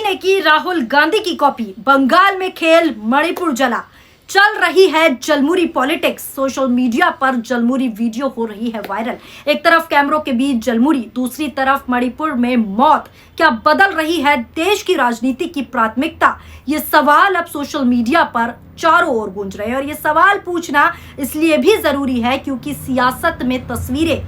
ने की राहुल गांधी की कॉपी, बंगाल में खेल, मणिपुर जला। चल रही है जलमुरी पॉलिटिक्स। सोशल मीडिया पर जलमुरी वीडियो हो रही है वायरल। एक तरफ कैमरों के बीच जलमुरी, दूसरी तरफ मणिपुर में मौत। क्या बदल रही है देश की राजनीति की प्राथमिकता? ये सवाल अब सोशल मीडिया पर चारों ओर गूंज रहे हैं, और ये सवाल पूछना इसलिए भी जरूरी है क्योंकि सियासत में तस्वीरें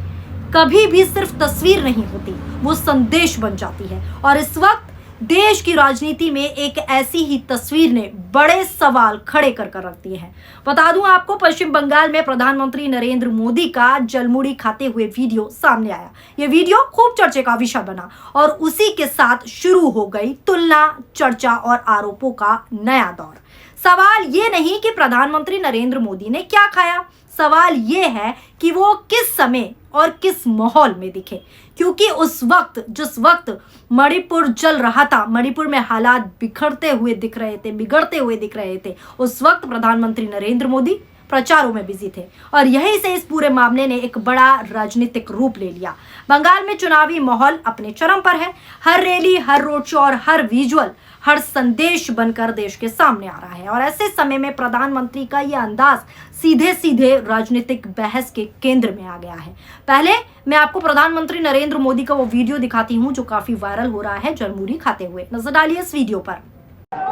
कभी भी सिर्फ तस्वीर नहीं होती, वो संदेश बन जाती है। और इस वक्त देश की राजनीति में एक ऐसी ही तस्वीर ने बड़े सवाल खड़े कर रख दिए हैं। बता दूं आपको, पश्चिम बंगाल में प्रधानमंत्री नरेंद्र मोदी का जलमुड़ी खाते हुए वीडियो सामने आया। ये वीडियो खूब चर्चे का विषय बना और उसी के साथ शुरू हो गई तुलना, चर्चा और आरोपों का नया दौर। सवाल ये नहीं कि प्रधानमंत्री नरेंद्र मोदी ने क्या खाया, सवाल ये है कि वो किस समय और किस माहौल में दिखे। क्योंकि उस वक्त, जिस वक्त मणिपुर जल रहा था, मणिपुर में हालात बिगड़ते हुए दिख रहे थे, उस वक्त प्रधानमंत्री नरेंद्र मोदी प्रचारों में बिजी थे और यहीं से इस पूरे मामले ने एक बड़ा राजनीतिक रूप ले लिया। बंगाल में चुनावी माहौल अपने चरम पर है। हर रैली, हर रोड शो और हर विजुअल, हर संदेश बनकर देश के सामने आ रहा है। और ऐसे समय में प्रधानमंत्री का यह अंदाज सीधे सीधे राजनीतिक बहस के केंद्र में आ गया है। पहले मैं आपको प्रधानमंत्री नरेंद्र मोदी का वो वीडियो दिखाती हूँ जो काफी वायरल हो रहा है जलमुरी खाते हुए। नजर डालिए इस वीडियो पर।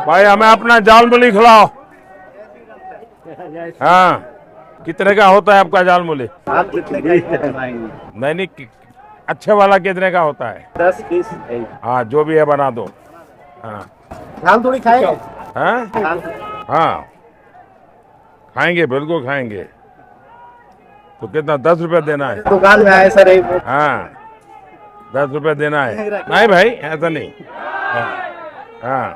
भाई हमें अपना जालमुली खिलाओ। हाँ, कितने का होता है आपका जालमुली? आप कितने का? नहीं, अच्छे वाला कितने का होता है? 10 पीस। हाँ, जो भी है बना दो। हाँ, हम थोड़ी खाएंगे। हाँ, खाएंगे, बिल्कुल खाएंगे। तो कितना, 10 रुपए देना है? दुकान में आए सर। हाँ, 10 रुपए देना है। नहीं भाई, ऐसा नहीं। हाँ,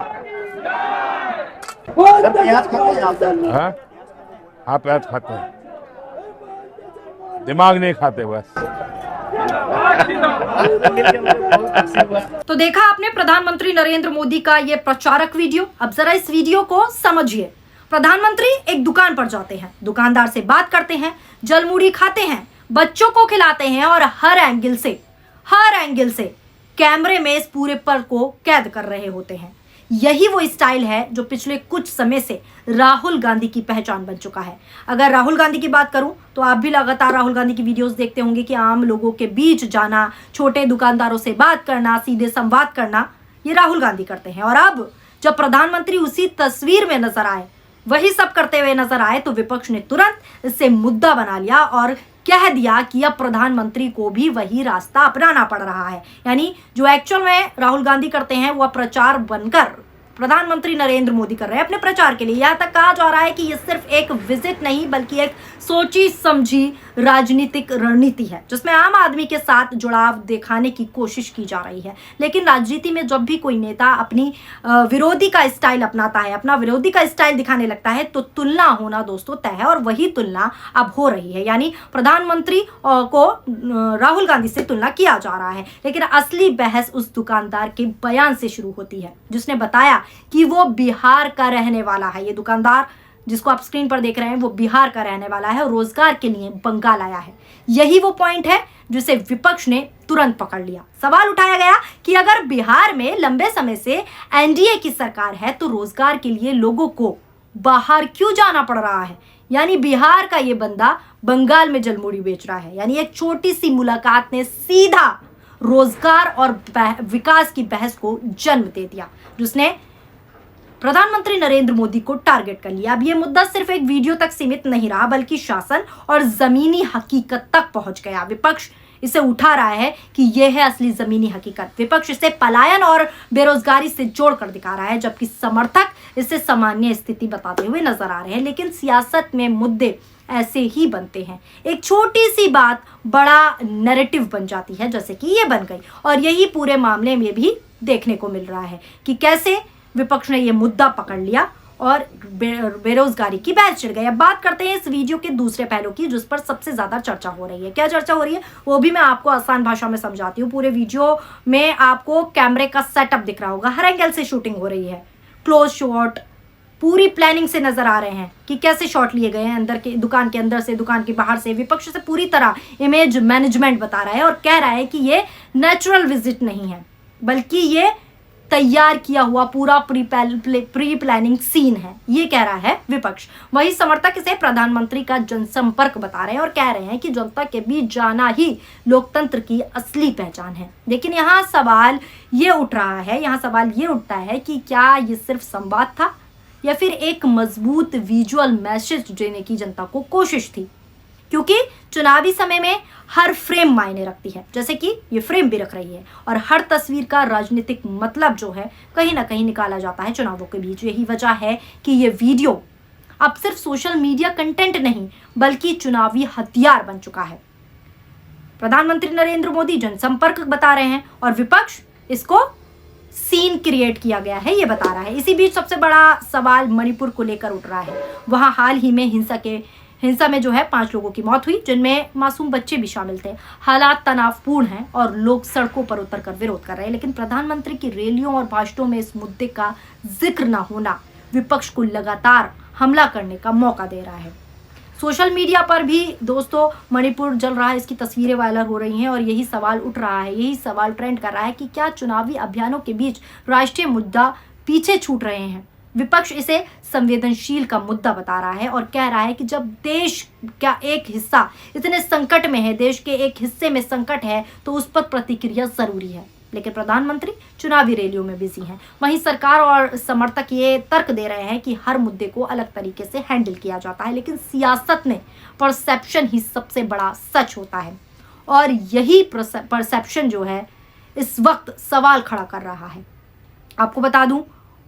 हाँ, आप प्याज खाते हैं, दिमाग नहीं खाते बस। तो देखा आपने प्रधानमंत्री नरेंद्र मोदी का ये प्रचारक वीडियो। अब जरा इस वीडियो को समझिए। प्रधानमंत्री एक दुकान पर जाते हैं, दुकानदार से बात करते हैं, जलमुड़ी खाते हैं, बच्चों को खिलाते हैं और हर एंगल से कैमरे में इस पूरे पल को कैद कर रहे होते हैं। यही वो स्टाइल है जो पिछले कुछ समय से राहुल गांधी की पहचान बन चुका है। अगर राहुल गांधी की बात करूं तो आप भी लगातार राहुल गांधी की वीडियोस देखते होंगे कि आम लोगों के बीच जाना, छोटे दुकानदारों से बात करना, सीधे संवाद करना, ये राहुल गांधी करते हैं। और अब जब प्रधानमंत्री उसी तस्वीर में नजर आए, वही सब करते हुए नजर आए, तो विपक्ष ने तुरंत इसे मुद्दा बना लिया और कह दिया कि अब प्रधानमंत्री को भी वही रास्ता अपनाना पड़ रहा है। यानी जो एक्चुअल में राहुल गांधी करते हैं वह प्रचार बनकर प्रधानमंत्री नरेंद्र मोदी कर रहे हैं अपने प्रचार के लिए। यहाँ तक कहा जा रहा है कि ये सिर्फ एक विजिट नहीं बल्कि एक सोची समझी राजनीतिक रणनीति है जिसमें आम आदमी के साथ जुड़ाव दिखाने की कोशिश की जा रही है। लेकिन राजनीति में जब भी कोई नेता अपनी विरोधी का स्टाइल अपनाता है, अपना विरोधी का स्टाइल दिखाने लगता है, तो तुलना होना दोस्तों तय है। और वही तुलना अब हो रही है, यानी प्रधानमंत्री को राहुल गांधी से तुलना किया जा रहा है। लेकिन असली बहस उस दुकानदार के बयान से शुरू होती है जिसने बताया कि वो बिहार का रहने वाला है। ये दुकानदार जिसको आप स्क्रीन पर देख रहे हैं वो बिहार का रहने वाला है और रोजगार के लिए बंगाल आया है। यही वो पॉइंट है जिसे विपक्ष ने तुरंत पकड़ लिया। सवाल उठाया गया कि अगर बिहार में लंबे समय से एनडीए की सरकार है तो रोजगार के लिए लोगों को बाहर क्यों जाना पड़ रहा है? यानी बिहार का ये बंदा बंगाल में जलमुड़ी बेच रहा है। यानी एक छोटी सी मुलाकात ने सीधा रोजगार और विकास की बहस को जन्म दे दिया, जिसने प्रधानमंत्री नरेंद्र मोदी को टारगेट कर लिया। अब ये मुद्दा सिर्फ एक वीडियो तक सीमित नहीं रहा बल्कि शासन और जमीनी हकीकत तक पहुंच गया। विपक्ष इसे उठा रहा है कि यह है असली जमीनी हकीकत। विपक्ष इसे पलायन और बेरोजगारी से जोड़कर दिखा रहा है, जबकि समर्थक इसे सामान्य स्थिति बताते हुए नजर आ रहे हैं। लेकिन सियासत में मुद्दे ऐसे ही बनते हैं, एक छोटी सी बात बड़ा नैरेटिव बन जाती है, जैसे कि ये बन गई। और यही पूरे मामले में भी देखने को मिल रहा है कि कैसे विपक्ष ने यह मुद्दा पकड़ लिया और बेरोजगारी की बहस छिड़ गई। अब बात करते हैं इस वीडियो के दूसरे पहलू की, जिस पर सबसे ज्यादा चर्चा हो रही है। क्या चर्चा हो रही है वो भी मैं आपको आसान भाषा में समझाती हूँ। पूरे वीडियो में आपको कैमरे का सेटअप दिख रहा होगा, हर एंगल से शूटिंग हो रही है, क्लोज शॉट, पूरी प्लानिंग से नजर आ रहे हैं कि कैसे शॉट लिए गए हैं, अंदर के दुकान के अंदर से, दुकान के बाहर से। विपक्ष से पूरी तरह इमेज मैनेजमेंट बता रहा है और कह रहा है कि ये नेचुरल विजिट नहीं है बल्कि ये तैयार किया हुआ पूरा प्री प्लानिंग सीन है, ये कह रहा है विपक्ष। वही समर्थक इसे प्रधानमंत्री का जनसंपर्क बता रहे हैं और कह रहे हैं कि जनता के बीच जाना ही लोकतंत्र की असली पहचान है। लेकिन यहाँ सवाल ये उठता है कि क्या ये सिर्फ संवाद था या फिर एक मजबूत विजुअल मैसेज देने की जनता को कोशिश थी, क्योंकि चुनावी समय में हर फ्रेम मायने रखती है, जैसे कि ये फ्रेम भी रख रही है, और हर तस्वीर का राजनीतिक मतलब जो है कहीं ना कहीं निकाला जाता है चुनावों के बीच। यही वजह है कि ये वीडियो अब सिर्फ सोशल मीडिया कंटेंट नहीं बल्कि चुनावी हथियार बन चुका है। प्रधानमंत्री नरेंद्र मोदी जनसंपर्क बता रहे हैं और विपक्ष इसको सीन क्रिएट किया गया है ये बता रहा है। इसी बीच सबसे बड़ा सवाल मणिपुर को लेकर उठ रहा है। वहां हाल ही में हिंसा में जो है 5 लोगों की मौत हुई, जिनमें मासूम बच्चे भी शामिल थे। हालात तनावपूर्ण हैं और लोग सड़कों पर उतरकर विरोध कर रहे हैं, लेकिन प्रधानमंत्री की रैलियों और भाषणों में इस मुद्दे का जिक्र न होना विपक्ष को लगातार हमला करने का मौका दे रहा है। सोशल मीडिया पर भी दोस्तों मणिपुर जल रहा है, इसकी तस्वीरें वायरल हो रही हैं और यही सवाल उठ रहा है, यही सवाल ट्रेंड कर रहा है कि क्या चुनावी अभियानों के बीच राष्ट्रीय मुद्दा पीछे छूट रहे हैं। विपक्ष इसे संवेदनशील का मुद्दा बता रहा है और कह रहा है कि जब देश का एक हिस्सा इतने संकट में है, देश के एक हिस्से में संकट है, तो उस पर प्रतिक्रिया जरूरी है। लेकिन प्रधानमंत्री चुनावी रैलियों में बिजी हैं। वहीं सरकार और समर्थक ये तर्क दे रहे हैं कि हर मुद्दे को अलग तरीके से हैंडल किया जाता है, लेकिन सियासत में परसेप्शन ही सबसे बड़ा सच होता है और यही परसेप्शन जो है इस वक्त सवाल खड़ा कर रहा है। आपको बता दूं,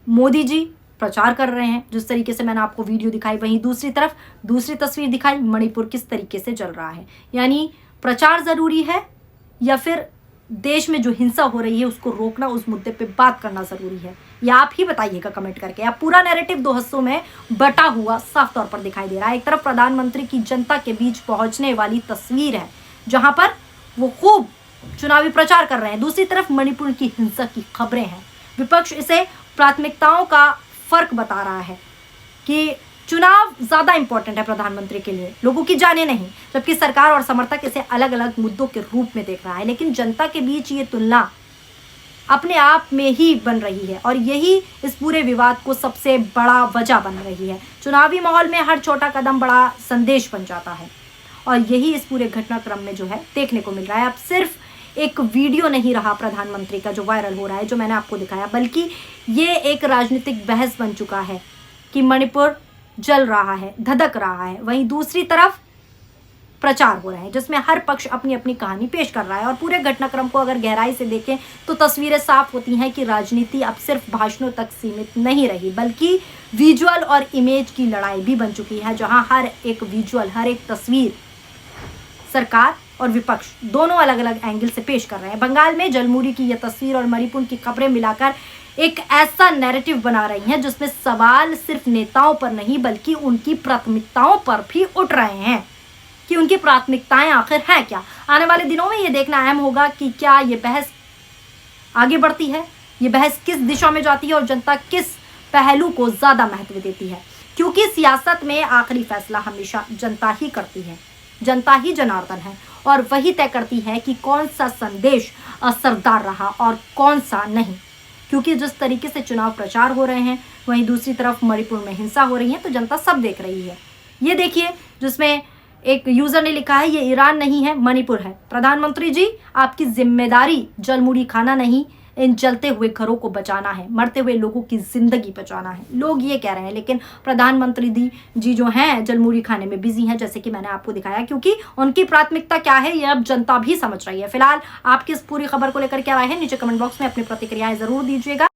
मोदी जी प्रचार कर रहे हैं, जिस तरीके से मैंने आपको वीडियो दिखाई, वहीं दूसरी तरफ दूसरी तस्वीर दिखाई, मणिपुर किस तरीके से चल रहा है। यानी प्रचार जरूरी है या फिर देश में जो हिंसा हो रही है उसको रोकना, उस मुद्दे पे बात करना जरूरी है, या आप ही बताइएगा कमेंट करके। आप पूरा नैरेटिव दो हिस्सों में बटा हुआ साफ तौर पर दिखाई दे रहा है। एक तरफ प्रधानमंत्री की जनता के बीच पहुंचने वाली तस्वीर है जहां पर वो खूब चुनावी प्रचार कर रहे हैं, दूसरी तरफ मणिपुर की हिंसा की खबरें हैं। विपक्ष इसे प्राथमिकताओं का फर्क बता रहा है कि चुनाव ज्यादा इंपॉर्टेंट है प्रधानमंत्री के लिए, लोगों की जाने नहीं, जबकि सरकार और समर्थक इसे अलग अलग मुद्दों के रूप में देख रहा है। लेकिन जनता के बीच ये तुलना अपने आप में ही बन रही है और यही इस पूरे विवाद को सबसे बड़ा वजह बन रही है। चुनावी माहौल में हर छोटा कदम बड़ा संदेश बन जाता है और यही इस पूरे घटनाक्रम में जो है देखने को मिल रहा है। अब सिर्फ एक वीडियो नहीं रहा प्रधानमंत्री का जो वायरल हो रहा है, जो मैंने आपको दिखाया, बल्कि ये एक राजनीतिक बहस बन चुका है कि मणिपुर जल रहा है, धधक रहा है, वहीं दूसरी तरफ प्रचार हो रहे हैं जिसमें हर पक्ष अपनी अपनी कहानी पेश कर रहा है। और पूरे घटनाक्रम को अगर गहराई से देखें तो तस्वीरें साफ होती हैं कि राजनीति अब सिर्फ भाषणों तक सीमित नहीं रही, बल्कि विजुअल और इमेज की लड़ाई भी बन चुकी है, जहां हर एक विजुअल, हर एक तस्वीर सरकार और विपक्ष दोनों अलग अलग एंगल से पेश कर रहे हैं। बंगाल में जलमुड़ी की यह तस्वीर और मणिपुर की खबरें मिलाकर एक ऐसा नैरेटिव बना रही हैं जिसमें सवाल सिर्फ नेताओं पर नहीं बल्कि उनकी प्राथमिकताओं पर भी उठ रहे हैं कि उनकी प्राथमिकताएं आखिर हैं क्या। आने वाले दिनों में ये देखना अहम होगा कि क्या ये बहस आगे बढ़ती है, ये बहस किस दिशा में जाती है और जनता किस पहलू को ज्यादा महत्व देती है, क्योंकि सियासत में आखिरी फैसला हमेशा जनता ही करती है। जनता ही जनार्दन है और वही तय करती है कि कौन सा संदेश असरदार रहा और कौन सा नहीं। क्योंकि जिस तरीके से चुनाव प्रचार हो रहे हैं, वहीं दूसरी तरफ मणिपुर में हिंसा हो रही है, तो जनता सब देख रही है। ये देखिए, जिसमें एक यूजर ने लिखा है, ये ईरान नहीं है, मणिपुर है। प्रधानमंत्री जी, आपकी जिम्मेदारी जलमुड़ी खाना नहीं, इन जलते हुए घरों को बचाना है, मरते हुए लोगों की जिंदगी बचाना है। लोग ये कह रहे हैं, लेकिन प्रधानमंत्री जी जो हैं जलमुड़ी खाने में बिजी हैं, जैसे कि मैंने आपको दिखाया, क्योंकि उनकी प्राथमिकता क्या है ये अब जनता भी समझ रही है। फिलहाल आपकी इस पूरी खबर को लेकर क्या राय है, नीचे कमेंट बॉक्स में अपनी प्रतिक्रियाएं जरूर दीजिएगा।